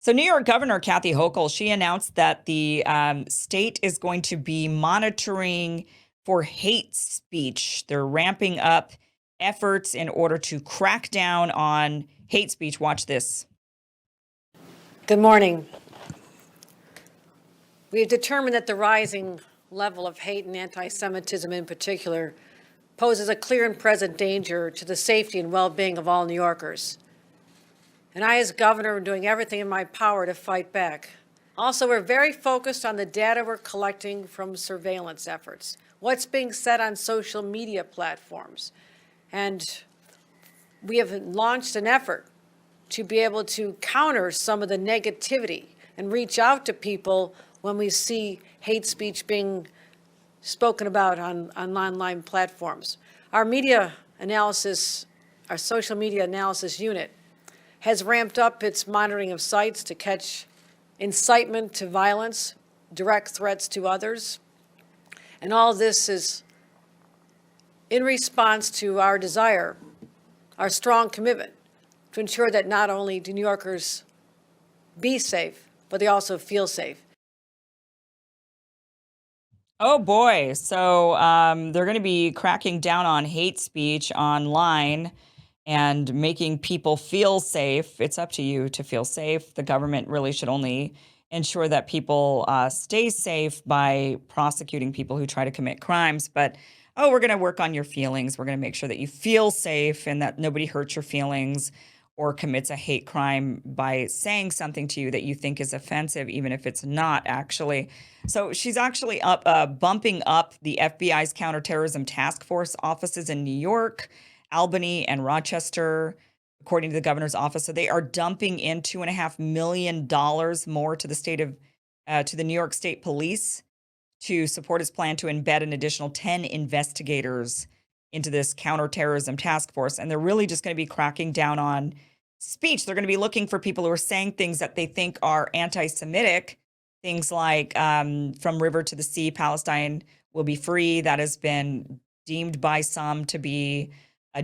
So New York Governor Kathy Hochul, she announced that the state is going to be monitoring for hate speech. They're ramping up efforts in order to crack down on hate speech. Watch this. Good morning. We have determined that the rising level of hate and anti-Semitism in particular poses a clear and present danger to the safety and well-being of all New Yorkers. And I, as governor, am doing everything in my power to fight back. Also, we're very focused on the data we're collecting from surveillance efforts, what's being said on social media platforms. And we have launched an effort to be able to counter some of the negativity and reach out to people when we see hate speech being spoken about on online platforms. Our media analysis, our social media analysis unit, has ramped up its monitoring of sites to catch incitement to violence, direct threats to others. And all this is in response to our desire, our strong commitment to ensure that not only do New Yorkers be safe, but they also feel safe. Oh boy. So they're going to be cracking down on hate speech online and making people feel safe. It's up to you to feel safe. The government really should only ensure that people stay safe by prosecuting people who try to commit crimes. But, we're going to work on your feelings. We're going to make sure that you feel safe and that nobody hurts your feelings or commits a hate crime by saying something to you that you think is offensive, even if it's not actually. So she's actually bumping up the FBI's counterterrorism task force offices in New York, Albany, and Rochester, according to the governor's office. So they are dumping in $2.5 million more to the to the New York State Police to support his plan to embed an additional 10 investigators into this counterterrorism task force. And they're really just going to be cracking down on speech. They're going to be looking for people who are saying things that they think are anti-Semitic, things like from river to the sea, Palestine will be free. That has been deemed by some to be a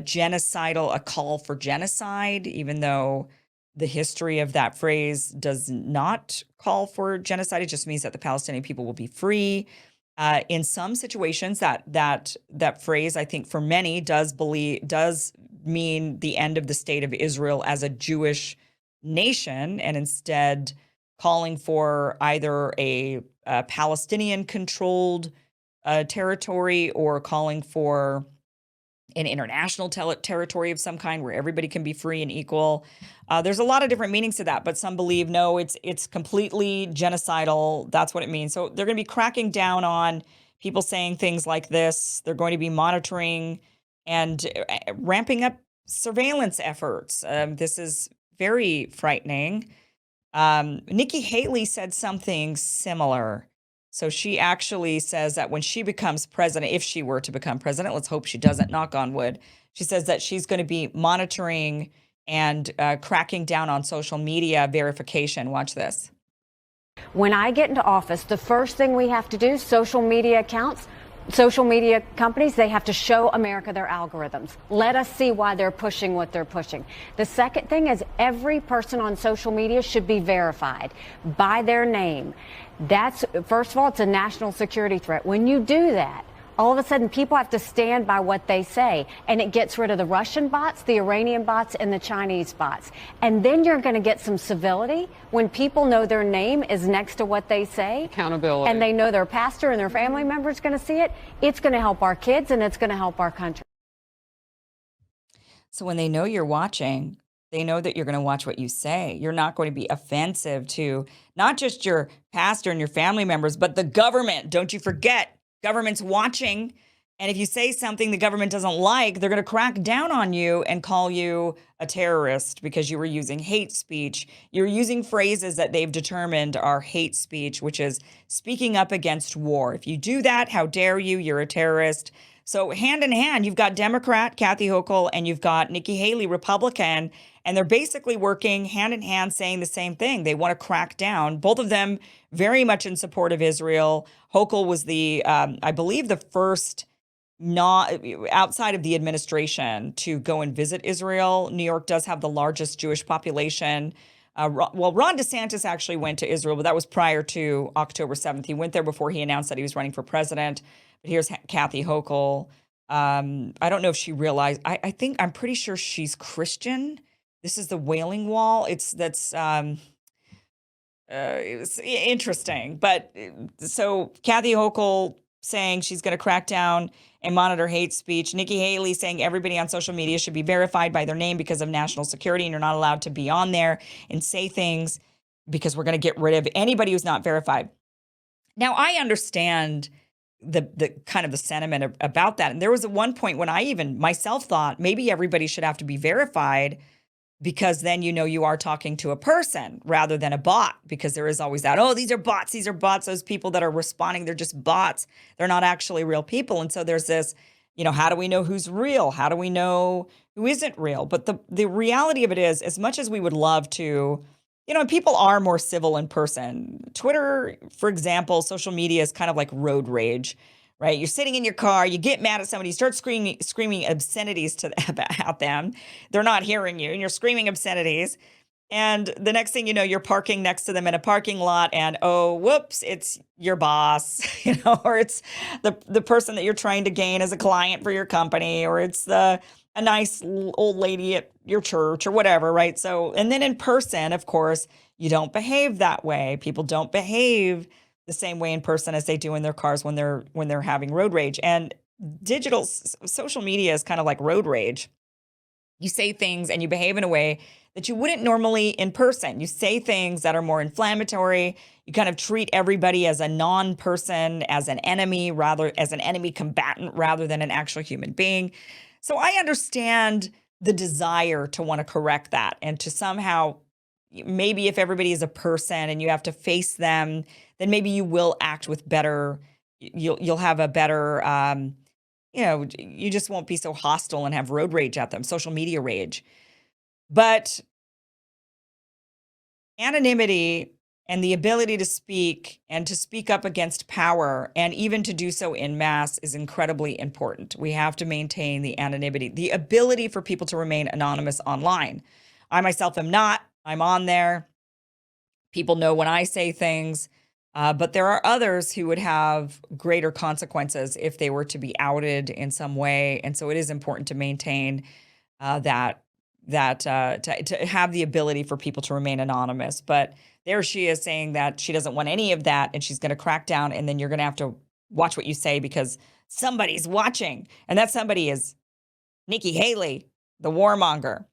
call for genocide, even though the history of that phrase does not call for genocide. It just means that the Palestinian people will be free. In some situations, that phrase, I think for many, does mean the end of the state of Israel as a Jewish nation, and instead calling for either a Palestinian-controlled territory or calling for an international territory of some kind where everybody can be free and equal. There's a lot of different meanings to that, but some believe, no, it's completely genocidal. That's what it means. So they're going to be cracking down on people saying things like this. They're going to be monitoring and ramping up surveillance efforts. This is very frightening. Nikki Haley said something similar. So she actually says that when she becomes president, if she were to become president, let's hope she doesn't, knock on wood, she says that she's going to be monitoring and cracking down on social media verification. Watch this. When I get into office, the first thing we have to do, social media accounts, social media companies, they have to show America their algorithms. Let us see why they're pushing what they're pushing. The second thing is every person on social media should be verified by their name. That's, first of all, it's a national security threat. When you do that, all of a sudden people have to stand by what they say, and it gets rid of the Russian bots, the Iranian bots, and the Chinese bots. And then you're going to get some civility when people know their name is next to what they say. Accountability. And they know their pastor and their family members going to see it. It's going to help our kids, and it's going to help our country. So when they know you're watching, they know that you're going to watch what you say. You're not going to be offensive to not just your pastor and your family members, but the government. Don't you forget, government's watching. And if you say something the government doesn't like, they're going to crack down on you and call you a terrorist because you were using hate speech. You're using phrases that they've determined are hate speech, which is speaking up against war. If you do that, how dare you? You're a terrorist. So hand in hand, you've got Democrat Kathy Hochul and you've got Nikki Haley, Republican, and they're basically working hand in hand saying the same thing. They want to crack down, both of them very much in support of Israel. Hochul was I believe, the first not outside of the administration to go and visit Israel. New York does have the largest Jewish population Ron DeSantis actually went to Israel, but that was prior to October 7th. He went there before he announced that he was running for president. But here's Kathy Hochul. I don't know if she realized. I'm pretty sure she's Christian. This is the Wailing Wall. It was interesting. But so Kathy Hochul saying she's going to crack down and monitor hate speech. Nikki Haley saying everybody on social media should be verified by their name because of national security, and you're not allowed to be on there and say things because we're going to get rid of anybody who's not verified. Now, I understand the kind of the sentiment about that. And there was at one point when I even myself thought maybe everybody should have to be verified, because then you are talking to a person rather than a bot, because there is always that, oh, these are bots. Those people that are responding, they're just bots. They're not actually real people. And so there's this, how do we know who's real? How do we know who isn't real? But the reality of it is, as much as we would love to, people are more civil in person. Twitter, for example, social media is kind of like road rage, right? You're sitting in your car, you get mad at somebody, you start screaming obscenities at them. They're not hearing you, and you're screaming obscenities. And the next thing you know, you're parking next to them in a parking lot, and oh, whoops, it's your boss, or it's the person that you're trying to gain as a client for your company, or it's a nice old lady at your church or whatever, right? So, and then in person, of course, you don't behave that way. People don't behave the same way in person as they do in their cars when they're having road rage. And social media is kind of like road rage. You say things and you behave in a way that you wouldn't normally in person. You say things that are more inflammatory. You kind of treat everybody as a non-person, as an enemy combatant rather than an actual human being. So I understand the desire to want to correct that and to somehow, maybe if everybody is a person and you have to face them, then maybe you will act with better, you'll have a better, you just won't be so hostile and have road rage at them, social media rage. But anonymity and the ability to speak and to speak up against power, and even to do so in mass, is incredibly important. We have to maintain the anonymity, the ability for people to remain anonymous online. I myself am not. I'm on there. People know when I say things, but there are others who would have greater consequences if they were to be outed in some way. And so it is important to maintain to have the ability for people to remain anonymous. But there she is saying that she doesn't want any of that, and she's going to crack down, and then you're going to have to watch what you say because somebody's watching. And that somebody is Nikki Haley, the warmonger.